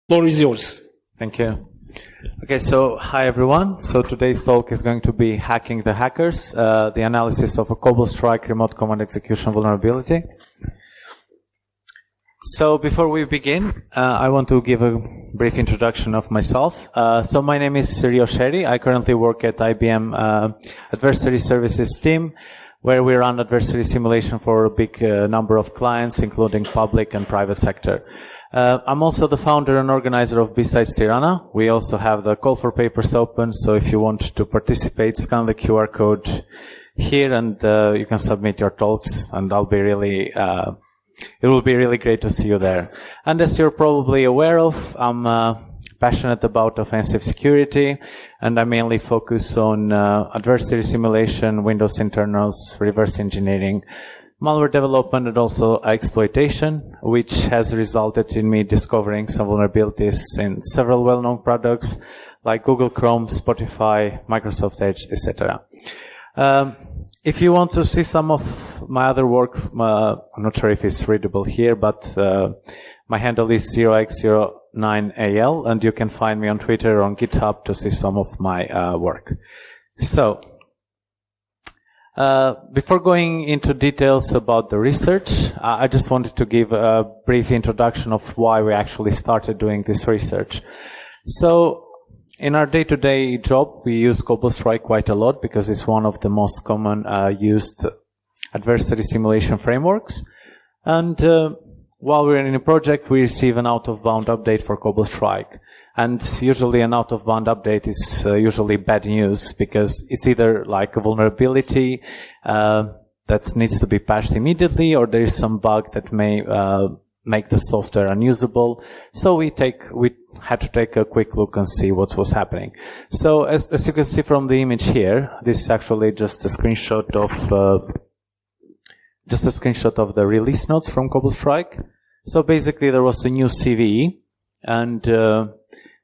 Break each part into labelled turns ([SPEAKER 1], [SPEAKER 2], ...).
[SPEAKER 1] Floor is yours.
[SPEAKER 2] Thank you. Okay, so hi everyone. So today's talk is going to be hacking the hackers, the analysis of a Cobalt Strike remote command execution vulnerability. So before we begin, I want to give a brief introduction of myself. So my name is Sherri. I currently work at IBM Adversary Services team, where we run adversary simulation for a big number of clients, including public and private sector. I'm also the founder and organizer of Besides Tirana. We also have the call for papers open, so if you want to participate, scan the QR code here and you can submit your talks, and I'll be really, it will be really great to see you there. And as you're probably aware of, I'm passionate about offensive security, and I mainly focus on adversary simulation, Windows internals, reverse engineering, malware development, and also exploitation, which has resulted in me discovering some vulnerabilities in several well-known products like Google Chrome, Spotify, Microsoft Edge, etc. If you want to see some of my other work, I'm not sure if it's readable here, but my handle is 0x09al, and you can find me on Twitter or on GitHub to see some of my work. So, before going into details about the research, I just wanted to give a brief introduction of why we actually started doing this research. So, in our day-to-day job, we use Cobalt Strike quite a lot because it's one of the most common used adversary simulation frameworks. And while we're in a project, we receive an out-of-bound update for Cobalt Strike. And usually an out-of-bound update is usually bad news because it's either like a vulnerability that needs to be patched immediately, or there is some bug that may make the software unusable. So we had to take a quick look and see what was happening. So as you can see from the image here, this is actually just a screenshot of the release notes from Cobalt Strike. So basically there was a new CVE, and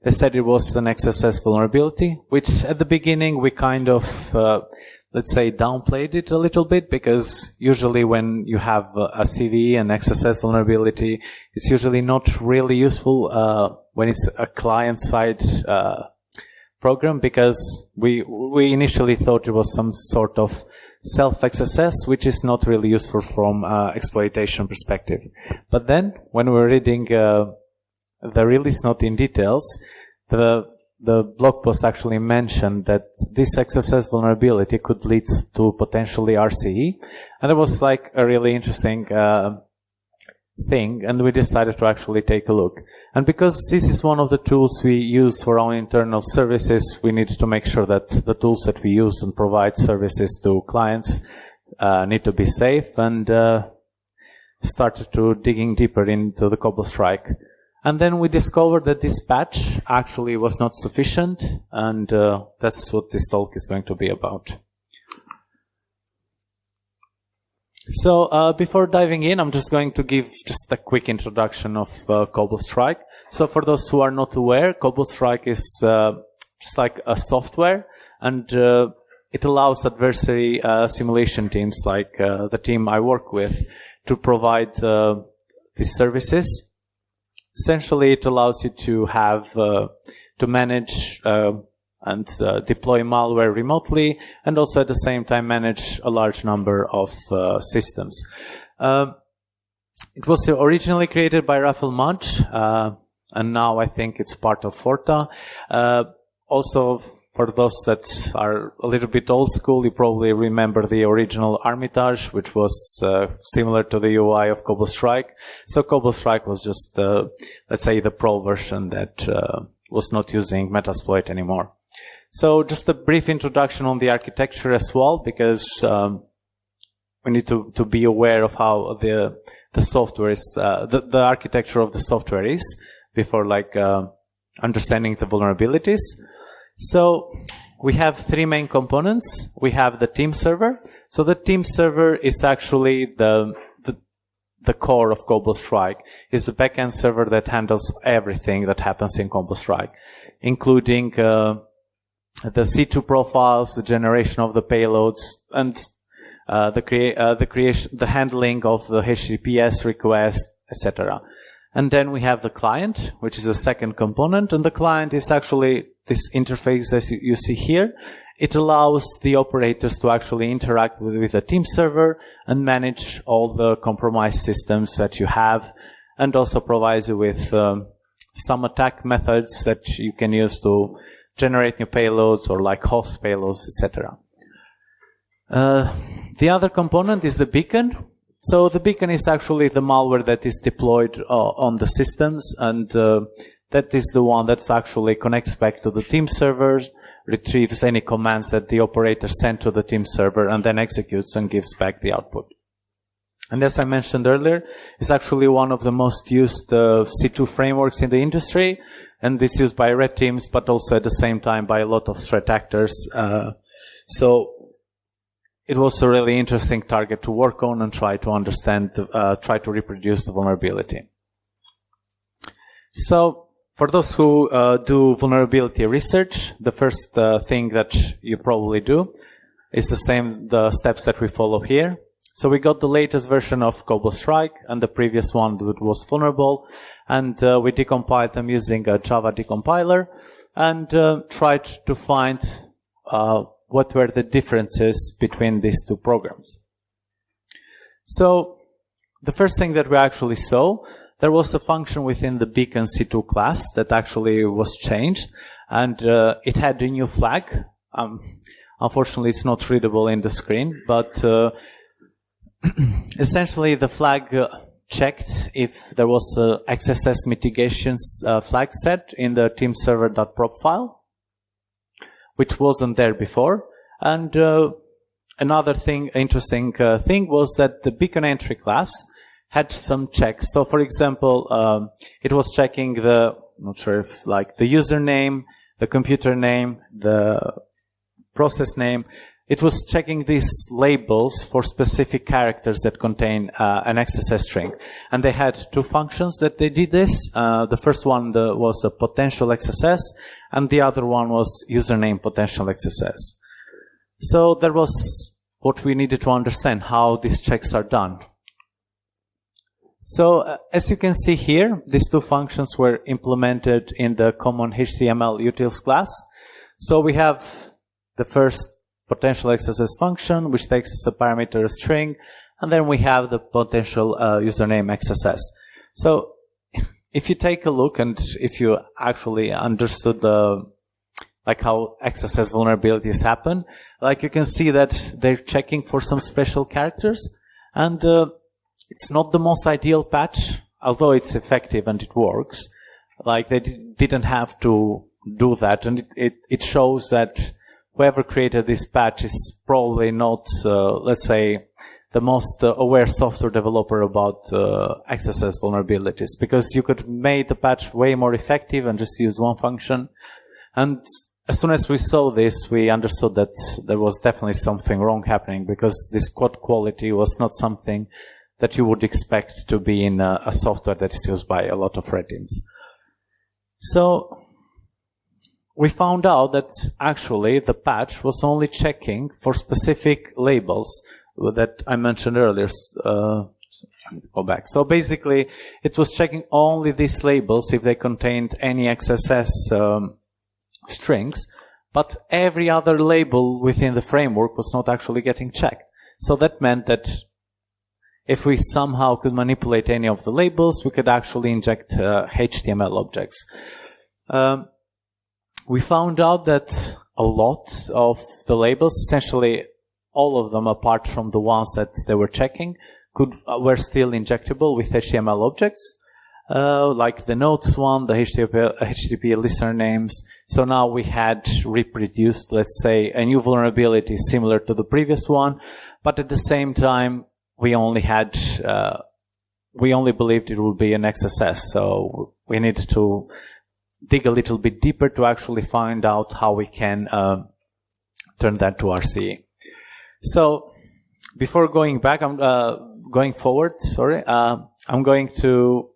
[SPEAKER 2] they said it was an XSS vulnerability, which at the beginning we kind of, let's say, downplayed it a little bit, because usually when you have a CVE and XSS vulnerability, it's usually not really useful when it's a client-side program, because we initially thought it was some sort of self-XSS, which is not really useful from exploitation perspective. But then, when we were reading the release note in details, the blog post actually mentioned that this XSS vulnerability could lead to potentially RCE, and it was like a really interesting thing, and we decided to actually take a look. And because this is one of the tools we use for our internal services, we need to make sure that the tools that we use and provide services to clients need to be safe, and started to digging deeper into the Cobalt Strike. And then we discovered that this patch actually was not sufficient, and that's what this talk is going to be about. So before diving in, I'm just going to give just a quick introduction of Cobalt Strike. So for those who are not aware, Cobalt Strike is just like a software, and it allows adversary simulation teams like the team I work with to provide these services. Essentially, it allows you to have to manage and deploy malware remotely, and also at the same time manage a large number of systems. It was originally created by Rafael Mudge, and now I think it's part of Forta. Also, for those that are a little bit old school, you probably remember the original Armitage, which was similar to the UI of Cobalt Strike. So Cobalt Strike was just, let's say, the pro version that was not using Metasploit anymore. So just a brief introduction on the architecture as well, because we need to be aware of how the software is, the architecture of the software is, before like understanding the vulnerabilities. So we have three main components. We have the team server. So the team server is actually the core of Cobalt Strike. It's the backend server that handles everything that happens in Cobalt Strike, including the C2 profiles, the generation of the payloads, and the handling of the HTTPS request, etc. And then we have the client, which is the second component. And the client is actually this interface as you see here. It allows the operators to actually interact with the team server and manage all the compromised systems that you have, and also provides you with some attack methods that you can use to generate new payloads or like host payloads, etc. The other component is the beacon. So the beacon is actually the malware that is deployed on the systems, and that is the one that actually connects back to the team servers, retrieves any commands that the operator sent to the team server, and then executes and gives back the output. And as I mentioned earlier, it's actually one of the most used C2 frameworks in the industry, and it's used by red teams, but also at the same time by a lot of threat actors. So it was a really interesting target to work on and try to understand, try to reproduce the vulnerability. So for those who do vulnerability research, the first thing that you probably do is the steps that we follow here. So we got the latest version of Cobalt Strike, and the previous one that was vulnerable, and we decompiled them using a Java decompiler, and tried to find what were the differences between these two programs. So the first thing that we actually saw, there was a function within the beacon C2 class that actually was changed, and it had a new flag. Unfortunately, it's not readable in the screen, but essentially the flag checked if there was a XSS mitigations flag set in the teamserver.prop file, which wasn't there before. And another interesting thing was that the beacon entry class had some checks. So for example, it was checking I'm not sure if like the username, the computer name, the process name. It was checking these labels for specific characters that contain an XSS string. And they had two functions that they did this. The first one was the potential XSS, and the other one was username potential XSS. So that was what we needed to understand, how these checks are done. So as you can see here, these two functions were implemented in the common HTML utils class. So we have the first potential XSS function, which takes as a parameter a string, and then we have the potential username XSS. So if you take a look, and if you actually understood like how XSS vulnerabilities happen, like you can see that they're checking for some special characters, and it's not the most ideal patch, although it's effective and it works. Like they didn't have to do that, and it shows that whoever created this patch is probably not, let's say, the most aware software developer about XSS vulnerabilities, because you could make the patch way more effective and just use one function. And as soon as we saw this, we understood that there was definitely something wrong happening, because this code quality was not something that you would expect to be in a software that is used by a lot of red teams. So we found out that actually the patch was only checking for specific labels that I mentioned earlier. Go back. So basically, it was checking only these labels if they contained any XSS strings, but every other label within the framework was not actually getting checked. So that meant that if we somehow could manipulate any of the labels, we could actually inject HTML objects. We found out that a lot of the labels, essentially all of them apart from the ones that they were checking, were still injectable with HTML objects, like the notes one, the HTTP listener names. So now we had reproduced, let's say, a new vulnerability similar to the previous one, but at the same time, we only believed it would be an XSS. So we needed to dig a little bit deeper to actually find out how we can turn that to RCE. So before going back, going forward, I'm going to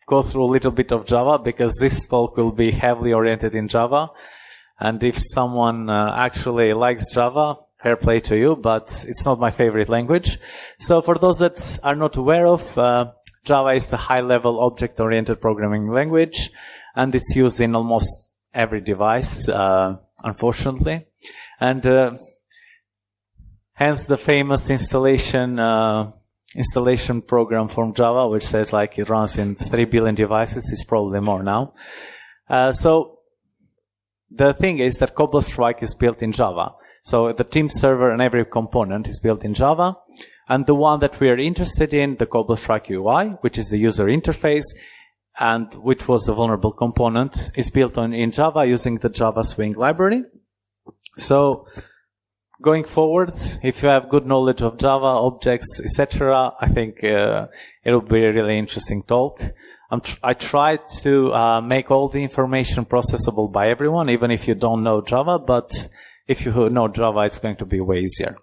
[SPEAKER 2] go through a little bit of Java, because this talk will be heavily oriented in Java. And if someone actually likes Java, fair play to you, but it's not my favorite language. So for those that are not aware of, Java is a high-level object-oriented programming language, and it's used in almost every device, unfortunately. And hence the famous installation program from Java, which says like it runs in 3 billion devices. It's probably more now. So the thing is that Cobalt Strike is built in Java. So the team server and every component is built in Java. And the one that we are interested in, the Cobalt Strike UI, which is the user interface, and which was the vulnerable component, is built in Java using the Java Swing library. So going forward, if you have good knowledge of Java, objects, etc., I think it'll be a really interesting talk. I tried to make all the information processable by everyone, even if you don't know Java, but if you know Java, it's going to be way easier.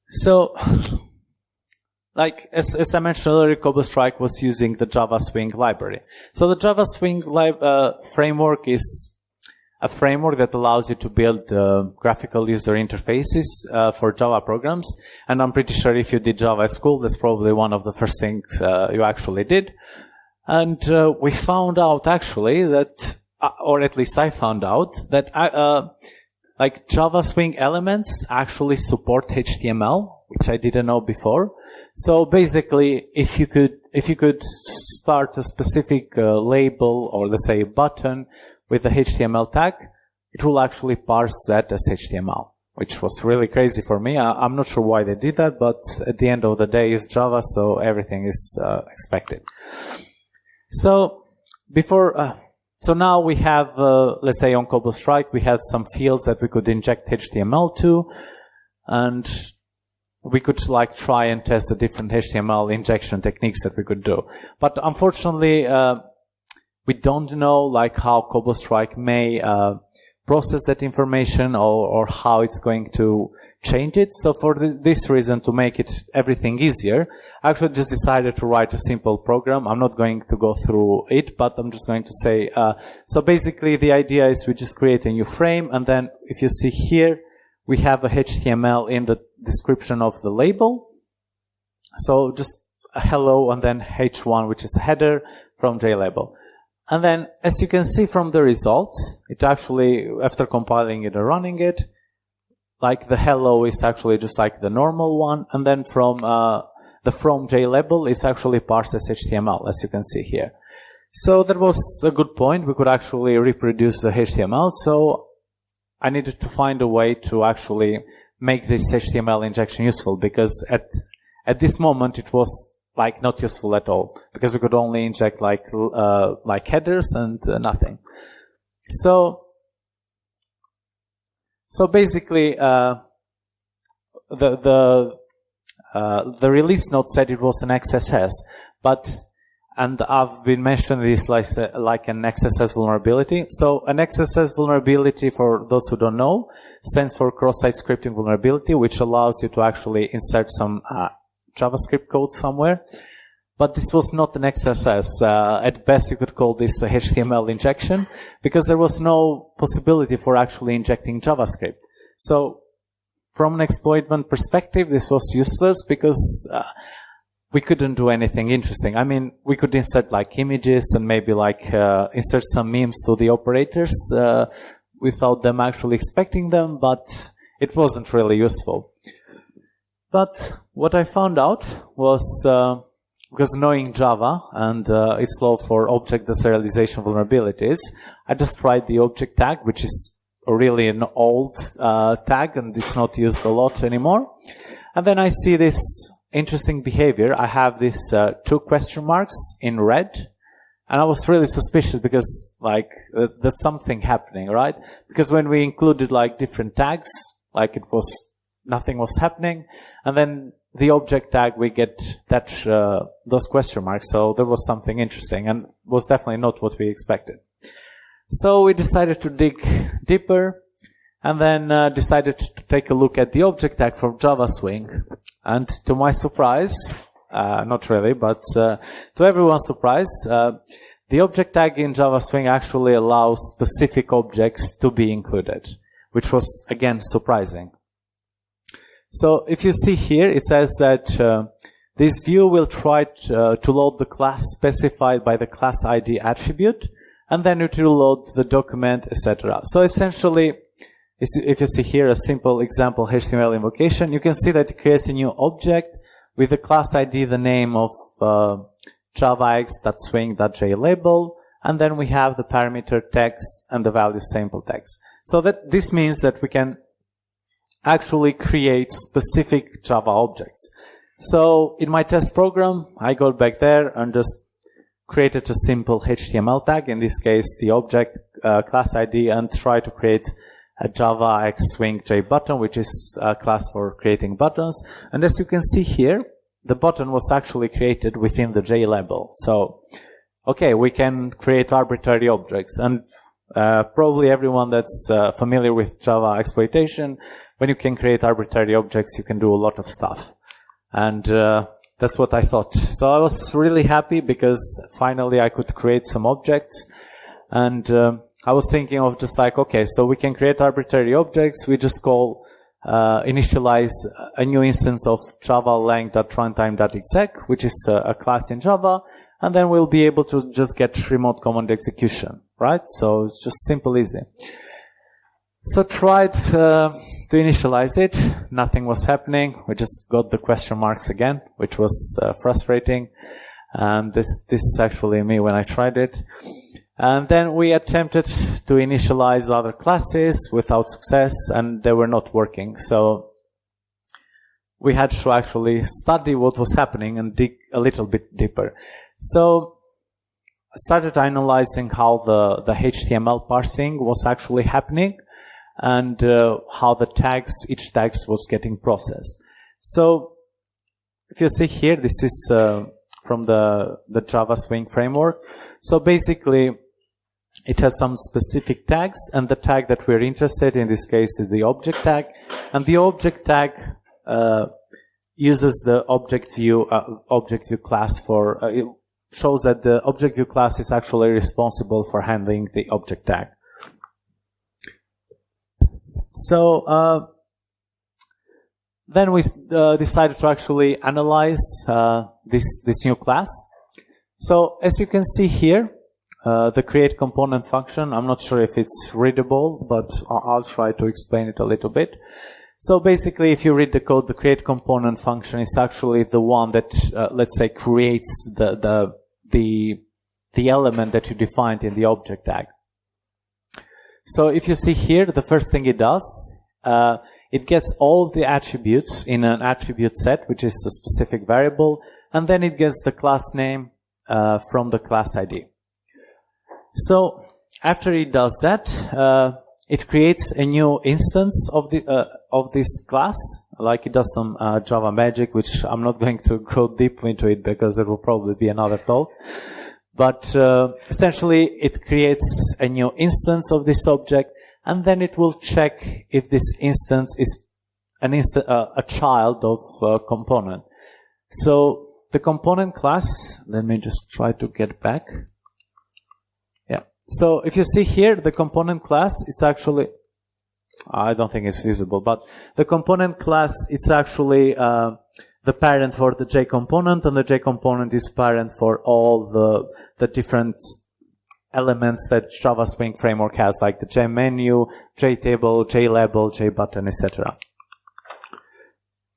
[SPEAKER 2] So, like, as I mentioned earlier, Cobalt Strike was using the Java Swing library. So the Java Swing framework is a framework that allows you to build graphical user interfaces for Java programs. And I'm pretty sure if you did Java at school, that's probably one of the first things you actually did. And we found out actually that, or at least I found out, that like Java Swing elements actually support HTML, which I didn't know before. So basically, if you could start a specific label, or let's say a button, with the HTML tag, it will actually parse that as HTML, which was really crazy for me. I'm not sure why they did that, but at the end of the day, it's Java, so everything is expected. So so now we have, let's say on Cobalt Strike, we had some fields that we could inject HTML to, and we could like try and test the different HTML injection techniques that we could do. But unfortunately, we don't know like how Cobalt Strike may process that information or how it's going to change it. So for this reason, to make everything easier, I actually just decided to write a simple program. I'm not going to go through it, but I'm just going to say, so basically the idea is we just create a new frame, and then if you see here, we have a HTML in the description of the label. So just a hello and then H1, which is a header from JLabel. And then, as you can see from the results, it actually, after compiling it and running it, like the hello is actually just like the normal one, and then from the from JLabel is actually parsed as HTML, as you can see here. So that was a good point. We could actually reproduce the HTML. So I needed to find a way to actually make this HTML injection useful, because at this moment it was like not useful at all, because we could only inject like headers and nothing. So basically, the release note said it was an XSS, and I've been mentioning this like an XSS vulnerability. So an XSS vulnerability, for those who don't know, stands for cross-site scripting vulnerability, which allows you to actually insert some JavaScript code somewhere. But this was not an XSS. At best, you could call this a HTML injection, because there was no possibility for actually injecting JavaScript. So from an exploitment perspective, this was useless, because we couldn't do anything interesting. I mean, we could insert like images and maybe like insert some memes to the operators without them actually expecting them, but it wasn't really useful. But what I found out was, because knowing Java and its law for object deserialization vulnerabilities, I just tried the object tag, which is really an old tag and it's not used a lot anymore. And then I see this interesting behavior. I have these 2 question marks in red, and I was really suspicious, because like that's something happening, right? Because when we included like different tags, like nothing was happening, and then the object tag, we get that those question marks. So there was something interesting, and was definitely not what we expected. So we decided to dig deeper, and then decided to take a look at the object tag from Java Swing. And to my surprise, not really, but to everyone's surprise, the object tag in Java Swing actually allows specific objects to be included, which was, again, surprising. So if you see here, it says that this view will try to load the class specified by the class ID attribute, and then it will load the document, etc. So essentially, if you see here a simple example HTML invocation, you can see that it creates a new object with the class ID, the name of javax.swing.jlabel, and then we have the parameter text and the value sample text. So that this means that we can actually create specific Java objects. So in my test program, I go back there and just created a simple HTML tag, in this case the object class ID, and try to create a Java X Swing J button, which is a class for creating buttons. And as you can see here, the button was actually created within the J label. So, okay, we can create arbitrary objects. And probably everyone that's familiar with Java exploitation, when you can create arbitrary objects, you can do a lot of stuff. And that's what I thought. So I was really happy because finally I could create some objects. And I was thinking of just like, okay, so we can create arbitrary objects. We just call initialize a new instance of java lang.runtime.exec, which is a class in Java, and then we'll be able to just get remote command execution, right? So it's just simple, easy. So tried to initialize it. Nothing was happening. We just got the question marks again, which was frustrating. And this is actually me when I tried it. And then we attempted to initialize other classes without success, and they were not working. So we had to actually study what was happening and dig a little bit deeper. So I started analyzing how the HTML parsing was actually happening, and how the tags, each tag was getting processed. So if you see here, this is from the Java Swing framework. So basically, it has some specific tags, and the tag that we're interested in this case is the object tag. And the object tag uses the object view class for, it shows that the object view class is actually responsible for handling the object tag. So then we decided to actually analyze this new class. So as you can see here, the create component function, I'm not sure if it's readable, but I'll try to explain it a little bit. So basically, if you read the code, the create component function is actually the one that, let's say, creates the element that you defined in the object tag. So if you see here, the first thing it does, it gets all the attributes in an attribute set, which is a specific variable, and then it gets the class name from the class ID. So after it does that, it creates a new instance of this class, like it does some Java magic, which I'm not going to go deep into it because it will probably be another talk. But essentially, it creates a new instance of this object, and then it will check if this instance is a child of a component. So the component class, let me just try to get back. Yeah. So if you see here, the component class, it's actually, I don't think it's visible, but the component class, it's actually the parent for the J component, and the J component is parent for all the different elements that Java Swing framework has, like the J menu, J table, J label, J button, etc.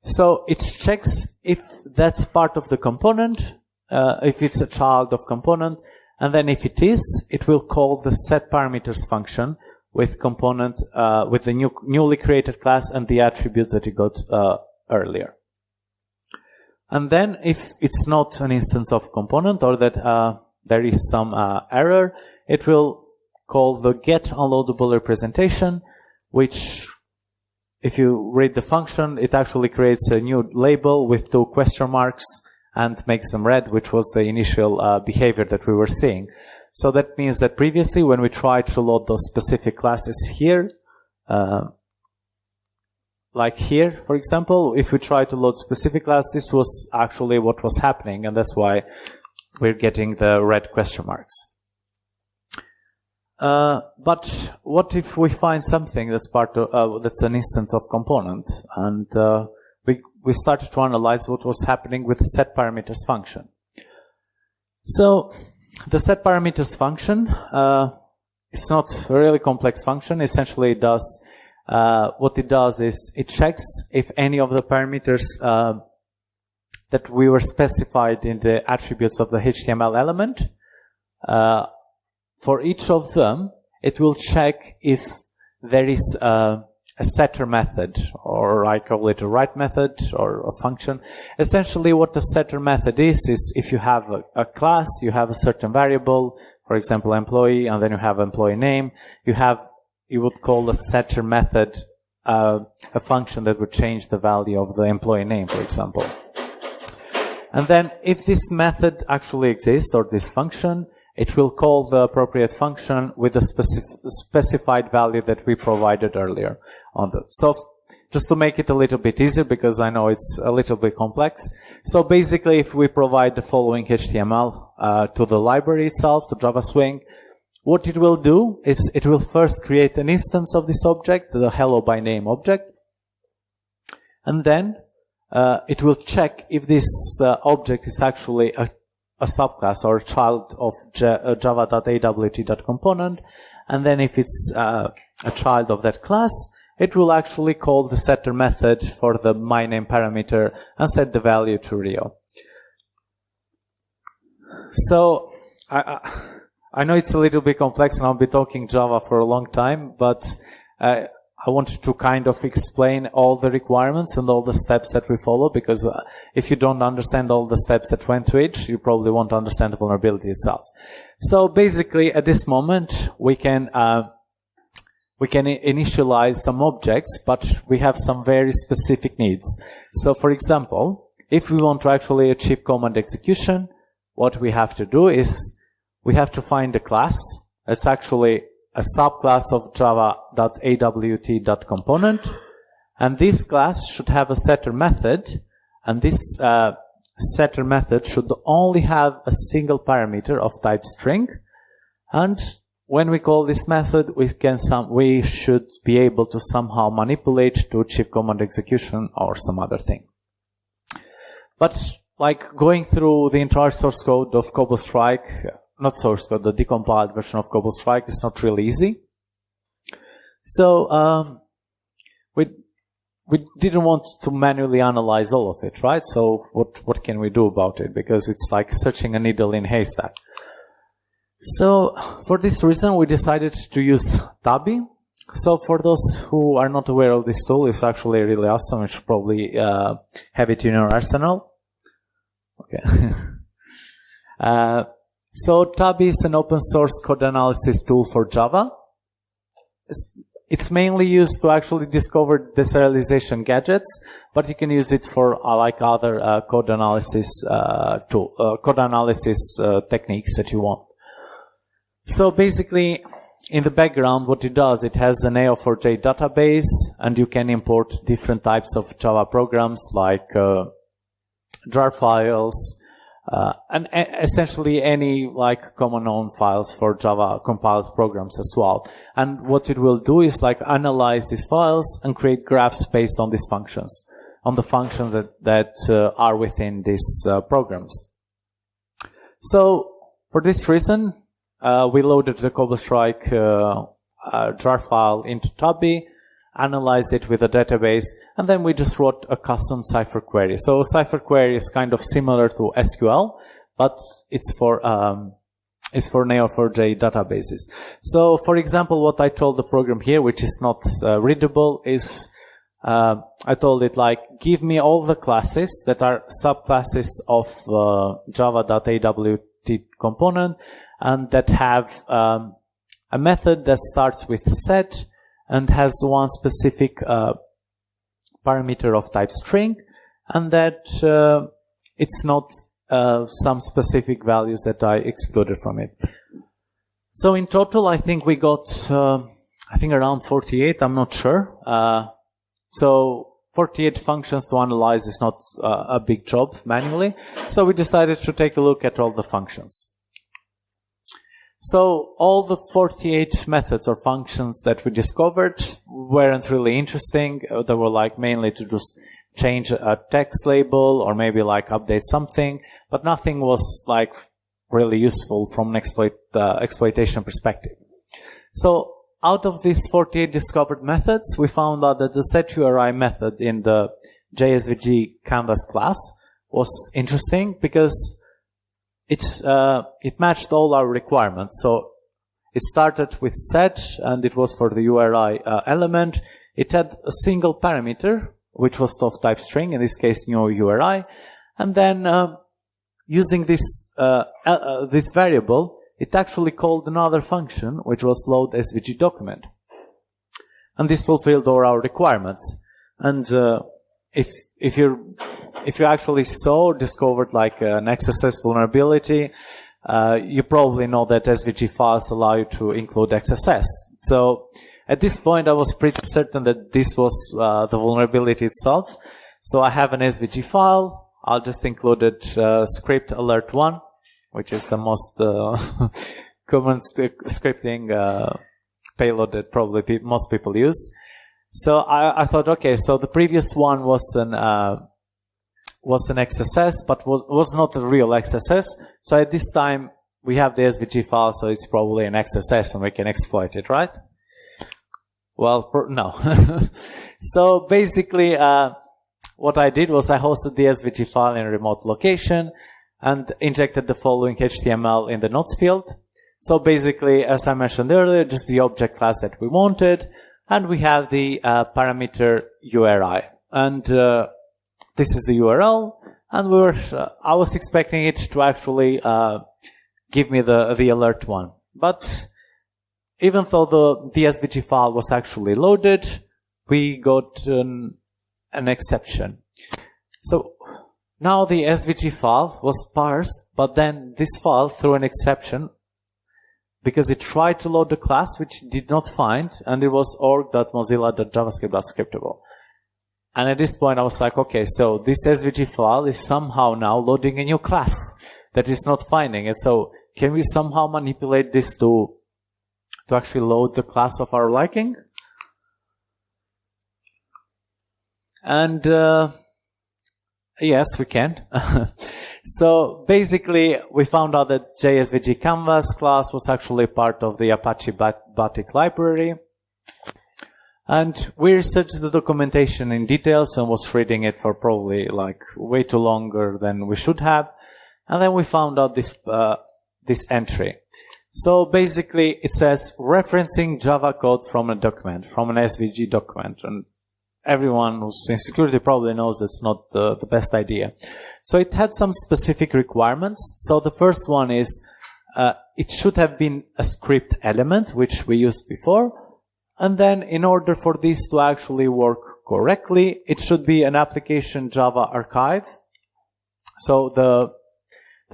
[SPEAKER 2] So it checks if that's part of the component, if it's a child of component, and then if it is, it will call the set parameters function with component, with the newly created class and the attributes that it got earlier. And then if it's not an instance of component, or that there is some error, it will call the get unloadable representation, which, if you read the function, it actually creates a new label with 2 question marks and makes them red, which was the initial behavior that we were seeing. So that means that previously, when we tried to load those specific classes here, like here, for example, if we try to load specific class, this was actually what was happening, and that's why we're getting the red question marks. But what if we find something that's part of, that's an instance of component, and we started to analyze what was happening with the set parameters function. So the set parameters function is not a really complex function. Essentially, it does what it does is it checks if any of the parameters that we were specified in the attributes of the HTML element, for each of them, it will check if there is a setter method, or I call it a write method or a function. Essentially, what the setter method is if you have a class, you have a certain variable, for example, employee, and then you have employee name, you would call the setter method a function that would change the value of the employee name, for example. And then if this method actually exists, or this function, it will call the appropriate function with the specified value that we provided earlier on the. So just to make it a little bit easier, because I know it's a little bit complex. So basically, if we provide the following HTML to the library itself, to Java Swing, what it will do is it will first create an instance of this object, the hello by name object, and then it will check if this object is actually a subclass or a child of java.awt.component, and then if it's a child of that class, it will actually call the setter method for the myname parameter and set the value to Rio. So I know it's a little bit complex and I'll be talking Java for a long time, but I wanted to kind of explain all the requirements and all the steps that we follow, because if you don't understand all the steps that went to it, you probably won't understand the vulnerability itself. So basically, at this moment, we can initialize some objects, but we have some very specific needs. So for example, if we want to actually achieve command execution, what we have to do is we have to find a class that's actually a subclass of java.awt.component, and this class should have a setter method, and this setter method should only have a single parameter of type string, and when we call this method, we should be able to somehow manipulate to achieve command execution or some other thing. But like going through the entire source code of Cobalt Strike, not source code, the decompiled version of Cobalt Strike is not really easy. So we didn't want to manually analyze all of it, right? So what can we do about it? Because it's like searching a needle in a haystack. So for this reason, we decided to use Tabby. So for those who are not aware of this tool, it's actually really awesome. You should probably have it in your arsenal. Okay. So Tabby is an open source code analysis tool for Java. It's mainly used to actually discover deserialization gadgets, but you can use it for like other code analysis techniques that you want. So basically, in the background, what it does, it has an AO4J database, and you can import different types of Java programs like jar files, and essentially any like common known files for Java compiled programs as well. And what it will do is like analyze these files and create graphs based on these functions, on the functions that are within these programs. So for this reason, we loaded the Cobalt Strike jar file into Tabby, analyzed it with a database, and then we just wrote a custom Cypher query. So a Cypher query is kind of similar to SQL, but it's for Neo4j databases. So for example, what I told the program here, which is not readable, is I told it like, give me all the classes that are subclasses of java.awt component, and that have a method that starts with set and has one specific parameter of type string, and that it's not some specific values that I excluded from it. So in total, I think we got, around 48, I'm not sure. So 48 functions to analyze is not a big job manually. So we decided to take a look at all the functions. So all the 48 methods or functions that we discovered weren't really interesting. They were like mainly to just change a text label or maybe like update something, but nothing was like really useful from an exploitation perspective. So out of these 48 discovered methods, we found out that the setURI method in the JSVG canvas class was interesting because it matched all our requirements. So it started with set, and it was for the URI element. It had a single parameter, which was of type string, in this case new URI, and then using this variable, it actually called another function, which was load SVG document, and this fulfilled all our requirements. And if you actually discovered like an XSS vulnerability, you probably know that SVG files allow you to include XSS. So at this point, I was pretty certain that this was the vulnerability itself. So I have an SVG file. I'll just include it script alert 1, which is the most common scripting payload that probably most people use. So I thought, okay, so the previous one was an XSS, but was not a real XSS. So at this time, we have the SVG file, so it's probably an XSS, and we can exploit it, right? Well, no. So basically, what I did was I hosted the SVG file in a remote location and injected the following HTML in the notes field. So basically, as I mentioned earlier, just the object class that we wanted, and we have the parameter URI. And this is the URL, and I was expecting it to actually give me the alert one. But even though the SVG file was actually loaded, we got an exception. So now the SVG file was parsed, but then this file threw an exception because it tried to load the class, which it did not find, and it was org.mozilla.javascript.scriptable. And at this point, I was like, okay, so this SVG file is somehow now loading a new class that is not finding it. So can we somehow manipulate this to actually load the class of our liking? And yes, we can. So basically, we found out that JSVG Canvas class was actually part of the Apache Batik library. And we researched the documentation in details and was reading it for probably like way too longer than we should have. And then we found out this entry. So basically, it says referencing Java code from a document, from an SVG document. And everyone who's in security probably knows that's not the best idea. So it had some specific requirements. So the first one is it should have been a script element, which we used before. And then in order for this to actually work correctly, it should be an application Java archive. So the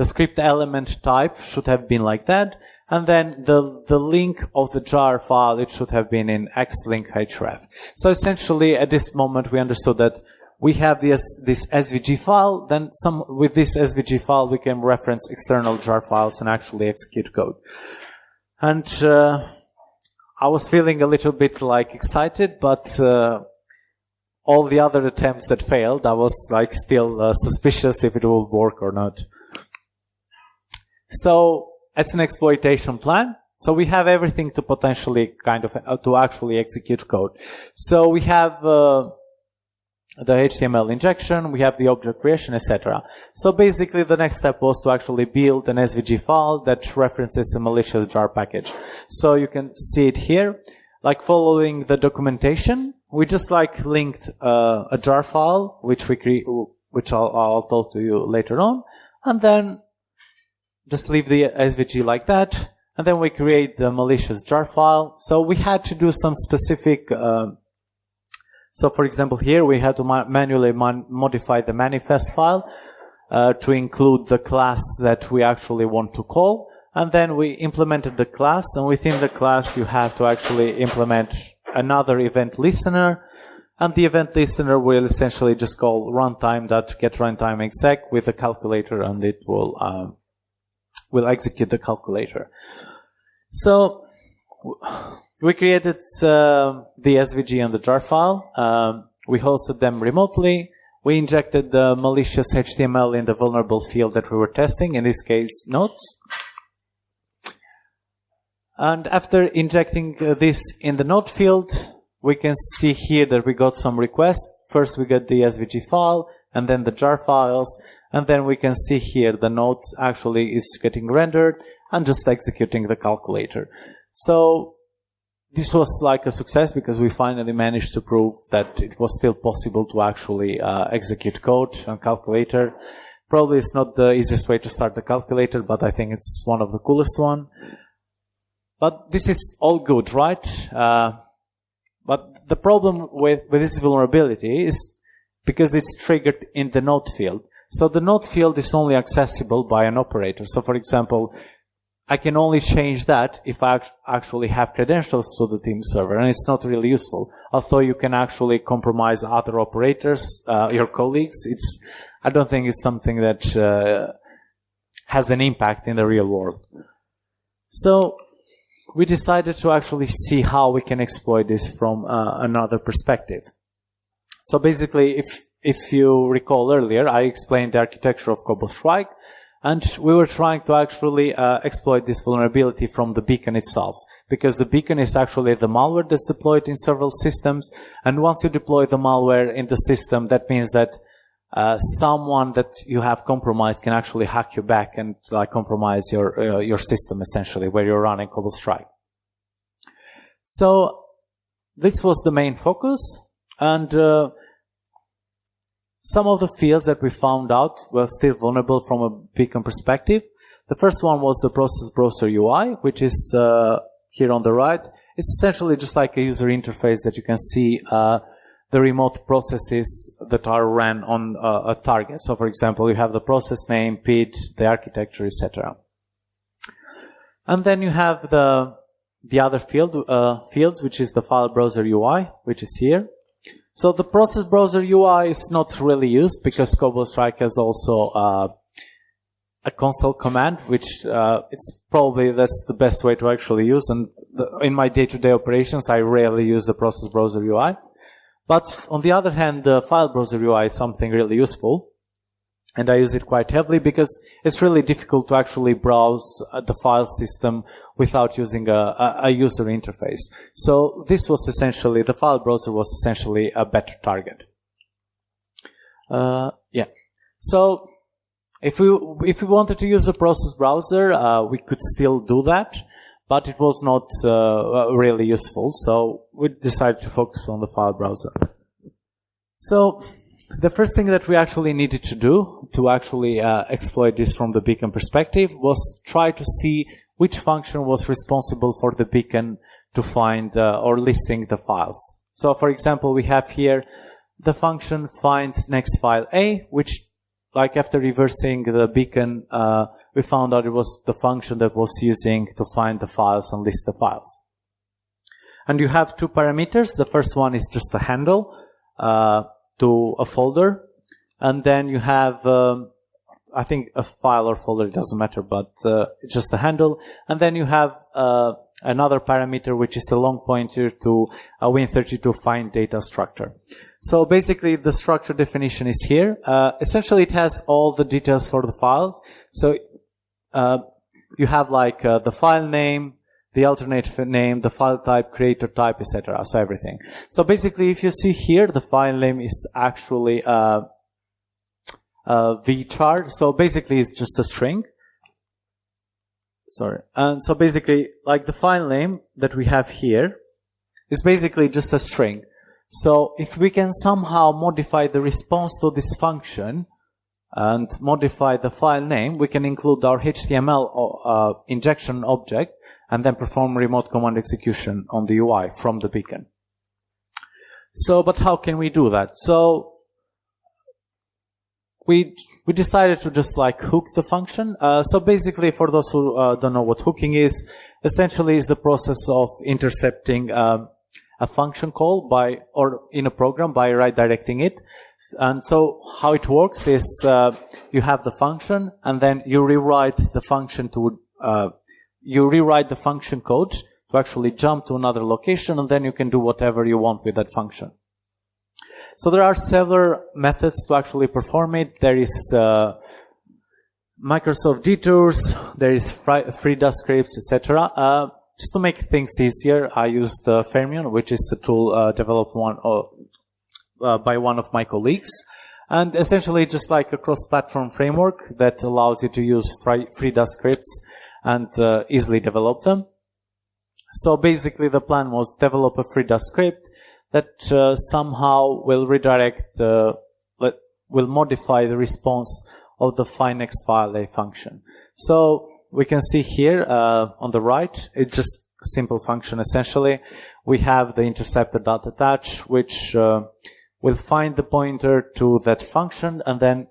[SPEAKER 2] script element type should have been like that. And then the link of the jar file, it should have been in xlink href. So essentially, at this moment, we understood that we have this SVG file. Then with this SVG file, we can reference external jar files and actually execute code. And I was feeling a little bit like excited, but all the other attempts that failed, I was like still suspicious if it will work or not. So it's an exploitation plan. So we have everything to potentially to actually execute code. So we have the HTML injection, we have the object creation, etc. So basically the next step was to actually build an SVG file that references a malicious jar package. So you can see it here, like following the documentation, we just like linked a jar file, which I'll talk to you later on, and then just leave the SVG like that, and then we create the malicious jar file. So we had to do some specific so for example, here we had to manually modify the manifest file to include the class that we actually want to call. And then we implemented the class, and within the class you have to actually implement another event listener. And the event listener will essentially just call runtime.getRuntimeExec with a calculator, and it will execute the calculator. So we created the SVG and the jar file. We hosted them remotely. we injected the malicious HTML in the vulnerable field that we were testing, in this case, notes. And after injecting this in the node field, we can see here that we got some requests. First we got the SVG file, and then the jar files, and then we can see here the node actually is getting rendered and just executing the calculator. So this was like a success because we finally managed to prove that it was still possible to actually execute code on calculator. Probably it's not the easiest way to start the calculator, but I think it's one of the coolest one. But this is all good, right? But the problem with this vulnerability is because it's triggered in the node field. So the node field is only accessible by an operator. So for example, I can only change that if I actually have credentials to the team server, and it's not really useful. Although you can actually compromise other operators, your colleagues, I don't think it's something that has an impact in the real world. So we decided to actually see how we can exploit this from another perspective. So basically, if you recall earlier, I explained the architecture of Cobalt Strike, and we were trying to actually exploit this vulnerability from the beacon itself, because the beacon is actually the malware that's deployed in several systems, and once you deploy the malware in the system, that means that someone that you have compromised can actually hack you back and compromise your system, essentially, where you're running Cobalt Strike. So this was the main focus, and some of the fields that we found out were still vulnerable from a beacon perspective. The first one was the process browser UI, which is here on the right. It's essentially just like a user interface that you can see the remote processes that are ran on a target. So for example, you have the process name, PID, the architecture, etc. And then you have the other fields, which is the file browser UI, which is here. So the process browser UI is not really used because Cobalt Strike has also a console command, which it's probably that's the best way to actually use. And in my day-to-day operations, I rarely use the process browser UI. But on the other hand, the file browser UI is something really useful. And I use it quite heavily because it's really difficult to actually browse the file system without using a user interface. So this was essentially, the file browser was essentially a better target. Yeah. So if we wanted to use a process browser, we could still do that, but it was not really useful. So we decided to focus on the file browser. So the first thing that we actually needed to do to actually exploit this from the beacon perspective was try to see which function was responsible for the beacon to find or listing the files. So for example, we have here the function find next file A, which like after reversing the beacon, we found out it was the function that was using to find the files and list the files. And you have two parameters. The first one is just a handle to a folder, and then you have I think a file or folder, it doesn't matter, but it's just a handle. And then you have another parameter, which is a long pointer to a Win32 find data structure. So basically the structure definition is here. Essentially it has all the details for the files. So you have like the file name, the alternate name, the file type, creator type, etc. So everything. So basically, if you see here, the file name is actually vchar. So basically, it's just a string. Sorry. And so basically, like the file name that we have here is basically just a string. So if we can somehow modify the response to this function and modify the file name, we can include our HTML injection object and then perform remote command execution on the UI from the beacon. So, but how can we do that? So, we decided to just like hook the function. So basically, for those who don't know what hooking is, essentially is the process of intercepting a function call or in a program by redirecting it. And so how it works is you have the function and then you rewrite the function to you rewrite the function code to actually jump to another location, and then you can do whatever you want with that function. So there are several methods to actually perform it. There is Microsoft detours, there is free scripts, etc. Just to make things easier, I used Fermion, which is a tool developed by one of my colleagues. And essentially just like a cross-platform framework that allows you to use free scripts and easily develop them. So basically the plan was develop a free script that somehow will redirect, will modify the response of the findNextFileA function. So we can see here on the right, it's just a simple function essentially. We have the interceptor.attach, which will find the pointer to that function, and then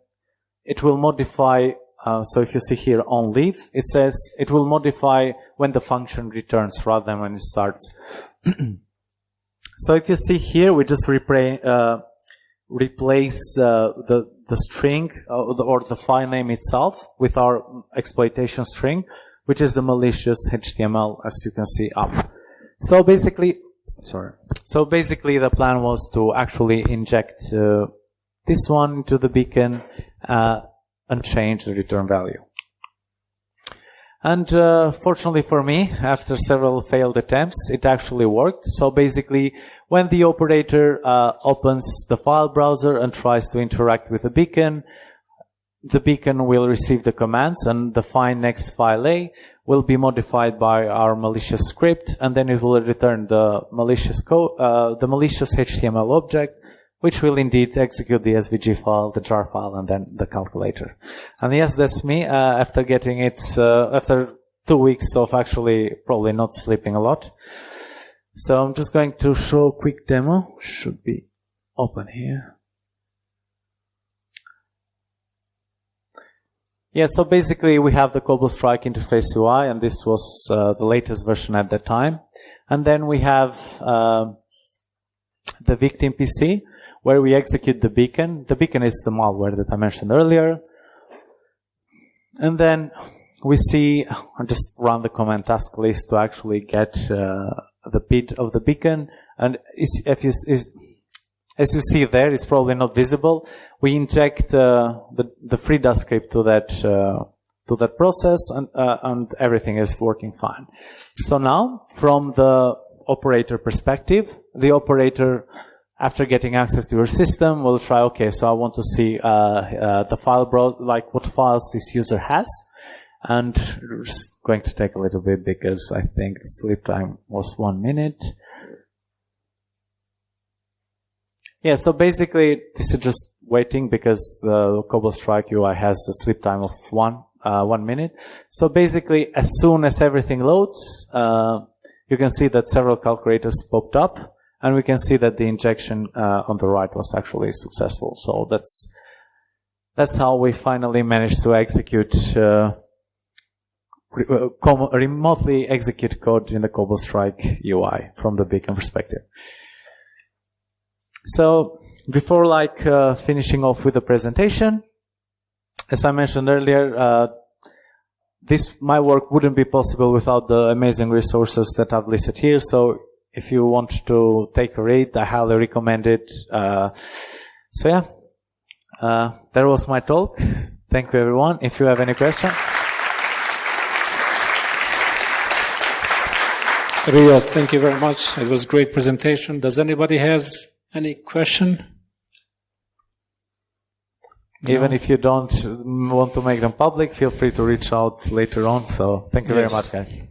[SPEAKER 2] it will modify. So if you see here on leave, it says it will modify when the function returns rather than when it starts. So if you see here, we just replace the string or the file name itself with our exploitation string, which is the malicious HTML, as you can see up. So basically, the plan was to actually inject this one into the beacon and change the return value. And fortunately for me, after several failed attempts, it actually worked. So basically, when the operator opens the file browser and tries to interact with the beacon will receive the commands, and the findNextFileA will be modified by our malicious script, and then it will return the malicious code, the malicious HTML object, which will indeed execute the SVG file, the jar file, and then the calculator. And yes, that's me. After getting it, after 2 weeks of actually probably not sleeping a lot. So I'm just going to show a quick demo. Should be open here. Yeah, so basically we have the Cobalt Strike interface UI, and this was the latest version at that time. And then we have the victim PC, where we execute the beacon. The beacon is the malware that I mentioned earlier. And then we see, I just run the command task list to actually get the PID of the beacon. And as you see there, it's probably not visible. We inject the free script to that process, and everything is working fine. So now, from the operator perspective, the operator, after getting access to your system, will try, okay, so I want to see the file like what files this user has. And we're just going to take a little bit because I think the sleep time was 1 minute. Yeah, so basically this is just waiting because the Cobalt Strike UI has a sleep time of 1 minute. So basically, as soon as everything loads, you can see that several calculators popped up, and we can see that the injection on the right was actually successful. So that's how we finally managed to execute remotely execute code in the Cobalt Strike UI from the beacon perspective. So before finishing off with the presentation, as I mentioned earlier, my work wouldn't be possible without the amazing resources that I've listed here. So if you want to take a read, I highly recommend it. So yeah, that was my talk. Thank you, everyone. If you have any questions.
[SPEAKER 1] Ria, thank you very much. It was a great presentation. Does anybody has any question?
[SPEAKER 2] Even if you don't want to make them public, feel free to reach out later on. So thank you very much, guys.